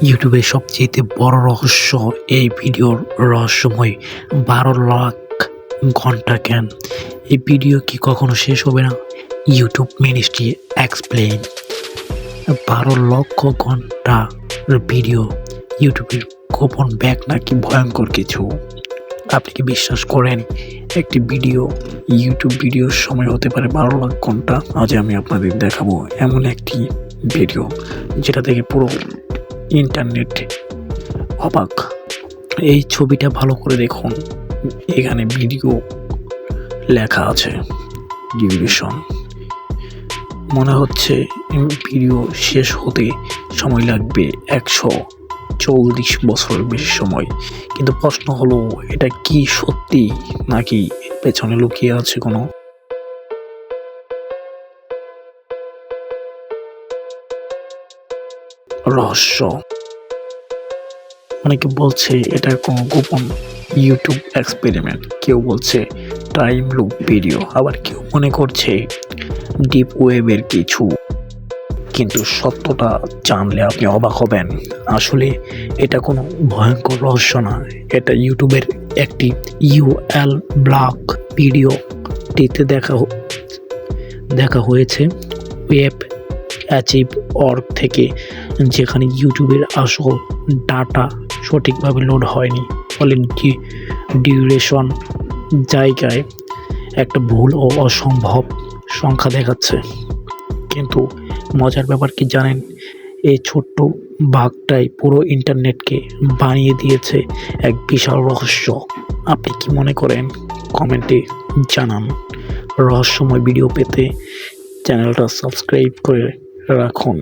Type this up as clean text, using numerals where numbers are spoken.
ইউটিউবের সবচেয়ে বড় রহস্য এই ভিডিওর রহস্যময় 12 লাখ ঘন্টা কেন? এই ভিডিও কি কখনো শেষ হবে না? YouTube ministry explain. 12 লক্ষ ঘন্টার ভিডিও ইউটিউবের গোপন ব্যাগ নাকি ভয়ঙ্কর কিছু? আপনি কি বিশ্বাস করেন একটি ইউটিউব ভিডিওর সময় হতে পারে 12 লাখ ঘন্টা? আজ আমি আপনাদের দেখাবো এমন একটি ভিডিও যেটা থেকে পুরো ইন্টারনেট অবাক। এই ছবিটা ভালো করে দেখুন, এখানে ভিডিও লেখা আছে ডিউরেশন। মনে হচ্ছে ভিডিও শেষ হতে সময় লাগবে 140 বছরের বেশি সময়। কিন্তু প্রশ্ন হলো, এটা কি সত্যি নাকি পেছনে লুকিয়ে আছে কোনো রহস্য? অনেকে বলছে এটা কোনো গোপন ইউটিউব এক্সপেরিমেন্ট, কেউ বলছে টাইম লুপ ভিডিও, আবার কেউ মনে করছে ডিপ ওয়েবের কিছু। কিন্তু সত্যটা জানলে আপনি অবাক হবেন। আসলে এটা কোনো ভয়ঙ্কর রহস্য না, এটা ইউটিউবের একটি ইউএল ব্লগ ভিডিওটিতে দেখা হয়েছে ওয়েব অ্যাচিভ অর্গ থেকে, যেখানে ইউটিউবের আসল ডাটা সঠিকভাবে লোড হয়নি, ফলে ডিউরেশন জায়গায় একটা ভুল ও অসম্ভব সংখ্যা দেখাচ্ছে। কিন্তু মজার ব্যাপার কি জানেন? এই ছোট্ট বাগটাই পুরো ইন্টারনেটকে বানিয়ে দিয়েছে এক বিশাল রহস্য। আপনি কি মনে করেন? কমেন্টে জানান। রহস্যময় ভিডিও পেতে চ্যানেলটা সাবস্ক্রাইব করে রাখুন।